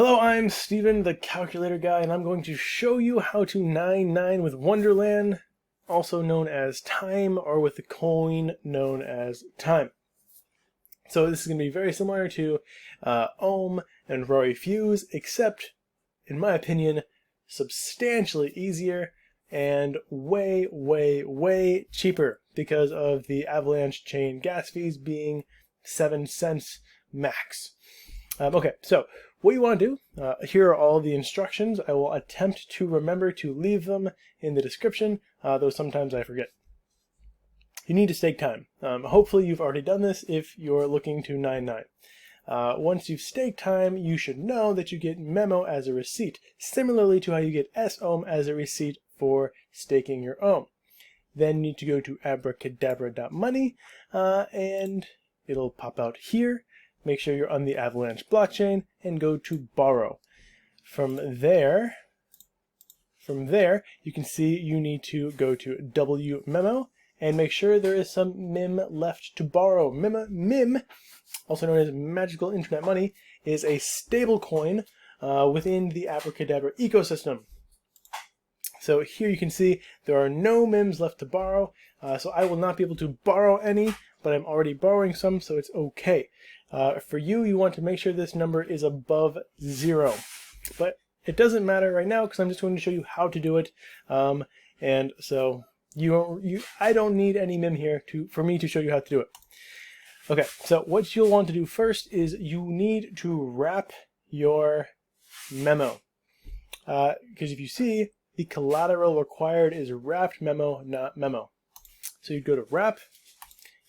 Hello, I'm Steven, the calculator guy, and I'm going to show you how to 99 with Wonderland, also known as time, or with the coin known as time. So this is going to be very similar to Ohm and Rory Fuse, except, in my opinion, substantially easier and way, way, way cheaper because of the avalanche chain gas fees being 7 cents max. Okay, so what you want to do, here are all the instructions. I will attempt to remember to leave them in the description, though sometimes I forget. You need to stake time. Hopefully you've already done this if you're looking to 99. Once you've staked time, you should know that you get memo as a receipt, similarly to how you get S-Ohm as a receipt for staking your Ohm. Then you need to go to abracadabra.money, and it'll pop out here. Make sure you're on the Avalanche blockchain and go to borrow. From there, you can see you need to go to WMemo and make sure there is some MIM left to borrow. MIM, also known as Magical Internet Money, is a stable coin within the Abracadabra ecosystem. So here you can see there are no MIMs left to borrow, so I will not be able to borrow any, but I'm already borrowing some, so it's okay. For you, you want to make sure this number is above 0. But it doesn't matter right now because I'm just going to show you how to do it. And so I don't need any MIM here for me to show you how to do it. Okay, so what you'll want to do first is you need to wrap your memo. Because if you see, the collateral required is wrapped memo, not memo. So you'd go to wrap,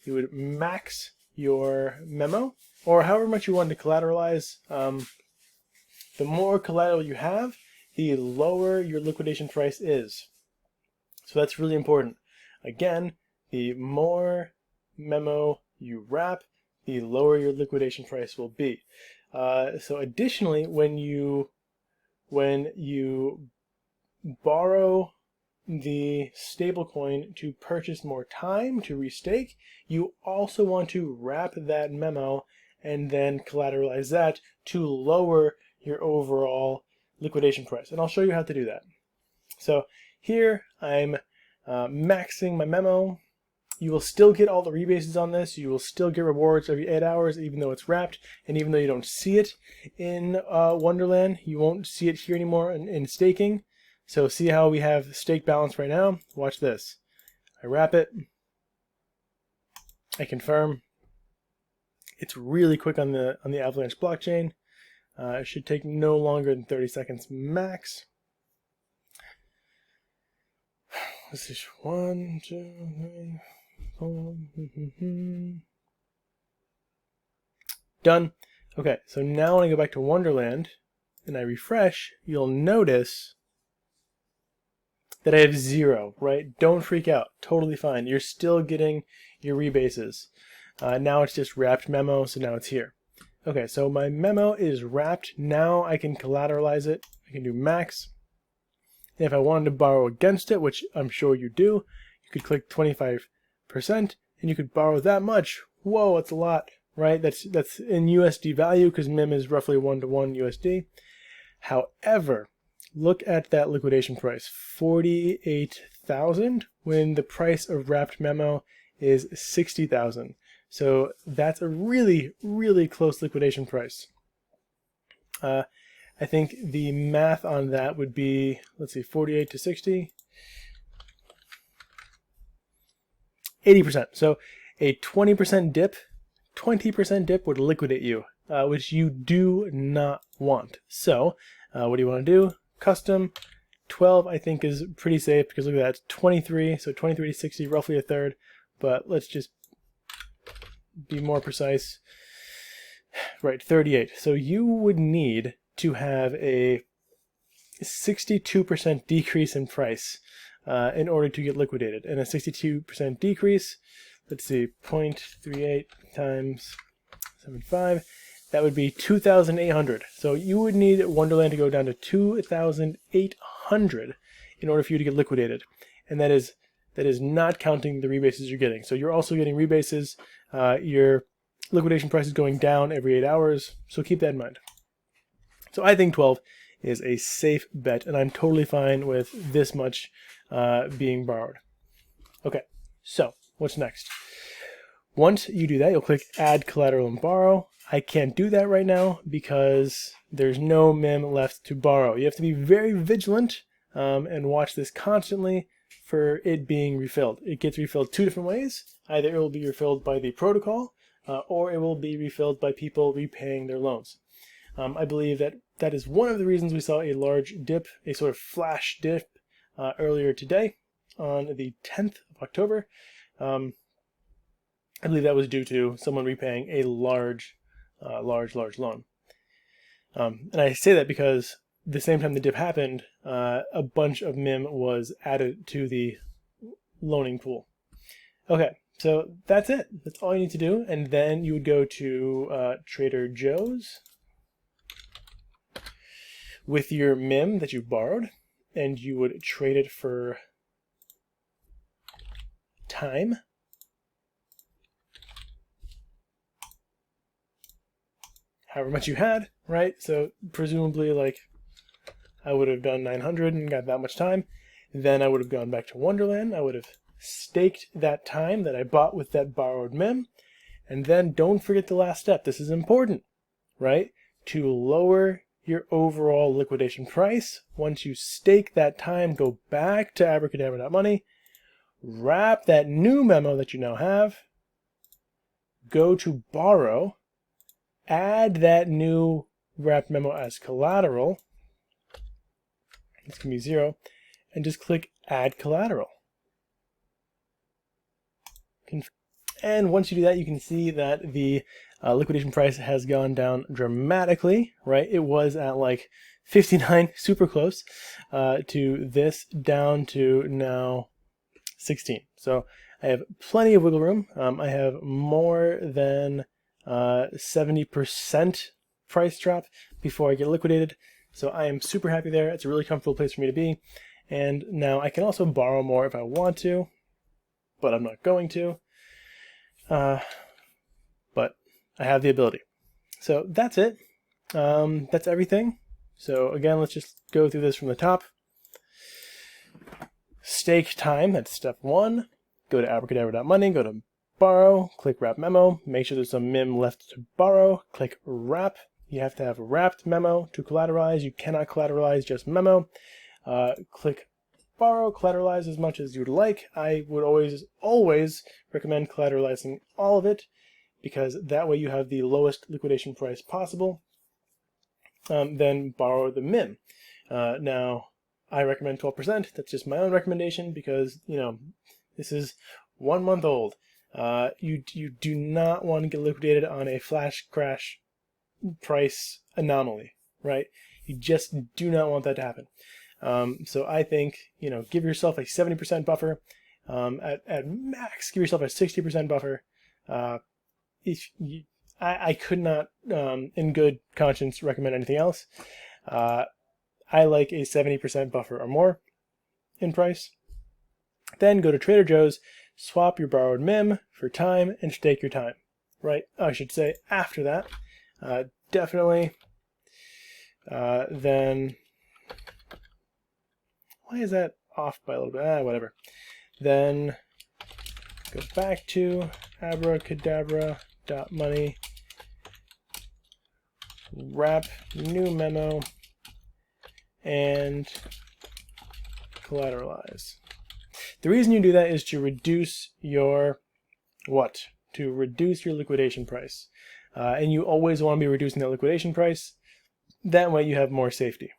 you would max your memo, or however much you want to collateralize. The more collateral you have, the lower your liquidation price is. So that's really important. Again, the more memo you wrap, the lower your liquidation price will be. So additionally, when you borrow the stablecoin to purchase more time to restake, you also want to wrap that memo and then collateralize that to lower your overall liquidation price. And I'll show you how to do that. So here I'm maxing my memo. You will still get all the rebases on this. You will still get rewards every 8 hours, even though it's wrapped. And even though you don't see it in Wonderland, you won't see it here anymore in staking. So see how we have stake balance right now? Watch this. I wrap it. I confirm. It's really quick on the Avalanche blockchain. It should take no longer than 30 seconds max. This is 1, 2, 3, 4. Done. Okay, so now when I go back to Wonderland and I refresh, you'll notice that I have 0, right? Don't freak out. Totally fine. You're still getting your rebases. Now it's just wrapped memo, so now it's here. Okay, so my memo is wrapped. Now I can collateralize it. I can do max. And if I wanted to borrow against it, which I'm sure you do, you could click 25%, and you could borrow that much. Whoa, that's a lot, right? That's in USD value because MIM is roughly 1-to-1 USD. However, look at that liquidation price, 48,000, when the price of wrapped memo is 60,000. So that's a really, really close liquidation price. I think the math on that would be, let's see, 48 to 60, 80%. So a 20% dip would liquidate you, which you do not want. So what do you want to do? Custom 12 I think is pretty safe because look at that, it's 23, so 23 to 60, roughly a third, but let's just be more precise. Right, 38. So you would need to have a 62% decrease in price in order to get liquidated. And a 62% decrease, let's see, 0.38 times 75, that would be 2,800. So you would need Wonderland to go down to 2,800 in order for you to get liquidated. And that is not counting the rebases you're getting. So you're also getting rebases. Your liquidation price is going down every 8 hours, so keep that in mind. So I think 12 is a safe bet, and I'm totally fine with this much being borrowed. Okay, so what's next? Once you do that, you'll click Add Collateral and Borrow. I can't do that right now because there's no MIM left to borrow. You have to be very vigilant and watch this constantly for it being refilled. It gets refilled two different ways. Either it will be refilled by the protocol or it will be refilled by people repaying their loans. I believe that is one of the reasons we saw a large dip, a sort of flash dip earlier today on the 10th of October. I believe that was due to someone repaying a large loan. And I say that because the same time the dip happened, a bunch of MIM was added to the loaning pool. Okay, so that's it. That's all you need to do. And then you would go to Trader Joe's with your MIM that you borrowed, and you would trade it for time. However much you had, right? So presumably, like, I would have done 900 and got that much time. Then I would have gone back to Wonderland. I would have staked that time that I bought with that borrowed MIM. And then don't forget the last step. This is important, right? To lower your overall liquidation price. Once you stake that time, go back to Abracadabra.money, wrap that new memo that you now have, go to borrow, add that new wrapped memo as collateral. This can be 0, and just click Add Collateral. And once you do that, you can see that the liquidation price has gone down dramatically, right? It was at like 59, super close, to this, down to now 16. So I have plenty of wiggle room. I have more than 70% price drop before I get liquidated. So I am super happy there. It's a really comfortable place for me to be. And now I can also borrow more if I want to, but I'm not going to. But I have the ability. So that's it. That's everything. So again, let's just go through this from the top. Stake time, that's step 1. Go to Abracadabra.money, go to borrow, click wrap memo, make sure there's some MIM left to borrow, click wrap. You have to have a wrapped memo to collateralize. You cannot collateralize just memo. Click borrow, collateralize as much as you'd like. I would always recommend collateralizing all of it because that way you have the lowest liquidation price possible. Then borrow the MIM. Now, I recommend 12%. That's just my own recommendation because, you know, this is 1 month old. You do not want to get liquidated on a flash crash price anomaly, right? You just do not want that to happen. So I think, you know, give yourself a 70% buffer. At max, give yourself a 60% buffer. I could not, in good conscience, recommend anything else. I like a 70% buffer or more in price. Then go to Trader Joe's, swap your borrowed MIM for time, and stake your time, right? I should say after that. Definitely. Then, why is that off by a little bit? Whatever. Then go back to Abracadabra.money, wrap new memo, and collateralize. The reason you do that is to reduce your what? To reduce your liquidation price. And you always want to be reducing that liquidation price. That way you have more safety.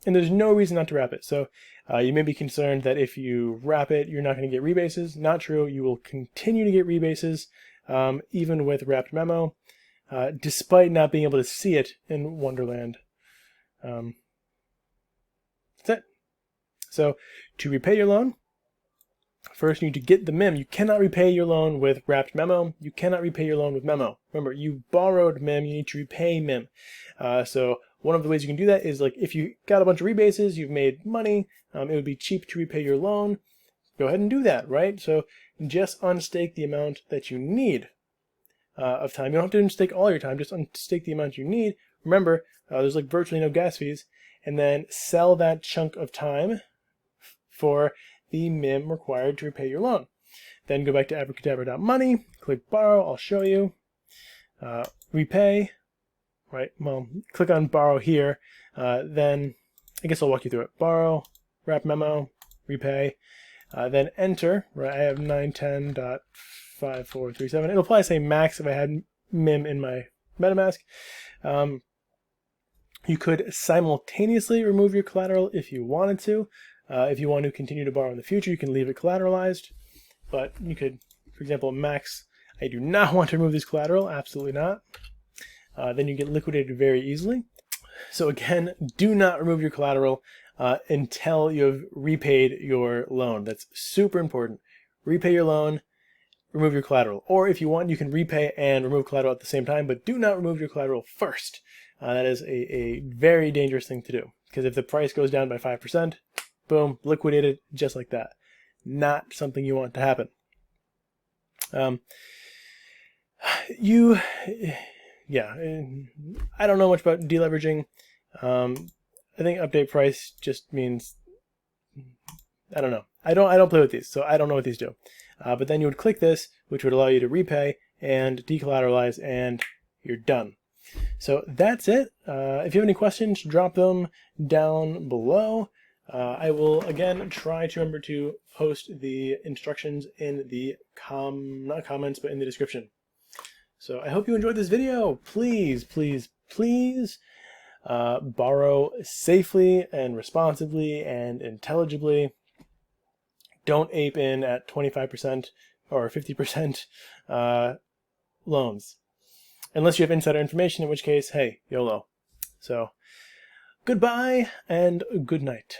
And there's no reason not to wrap it. So you may be concerned that if you wrap it, you're not going to get rebases. Not true. You will continue to get rebases, even with wrapped memo, despite not being able to see it in Wonderland. That's it. So to repay your loan, first you need to get the MIM. You cannot repay your loan with wrapped memo. You cannot repay your loan with memo. Remember, you borrowed MIM, you need to repay MIM. So one of the ways you can do that is, like, if you got a bunch of rebases, you've made money, it would be cheap to repay your loan. Go ahead and do that, right? So just unstake the amount that you need of time. You don't have to unstake all your time, just unstake the amount you need, remember, there's like virtually no gas fees, and then sell that chunk of time for the MIM required to repay your loan. Then go back to abracadabra.money, click borrow, I'll show you, repay, right, well, click on borrow here, then I guess I'll walk you through it. Borrow, wrap memo, repay, then enter, right, I have 910.5437. It'll probably say max if I had MIM in my MetaMask. You could simultaneously remove your collateral if you wanted to. If you want to continue to borrow in the future, you can leave it collateralized. But you could, for example, max, I do not want to remove this collateral, absolutely not. Then you get liquidated very easily. So again, do not remove your collateral until you have repaid your loan. That's super important. Repay your loan, remove your collateral. Or if you want, you can repay and remove collateral at the same time, but do not remove your collateral first. That is a very dangerous thing to do, because if the price goes down by 5%, boom, liquidated just like that. Not something you want to happen. I don't know much about deleveraging. I think update price just means, I don't know. I don't play with these, so I don't know what these do. But then you would click this, which would allow you to repay and decollateralize, and you're done. So that's it. If you have any questions, drop them down below. I will, again, try to remember to post the instructions in the not comments, but in the description. So I hope you enjoyed this video. Please, please, please borrow safely and responsibly and intelligibly. Don't ape in at 25% or 50% loans. Unless you have insider information, in which case, hey, YOLO. So, goodbye and good night.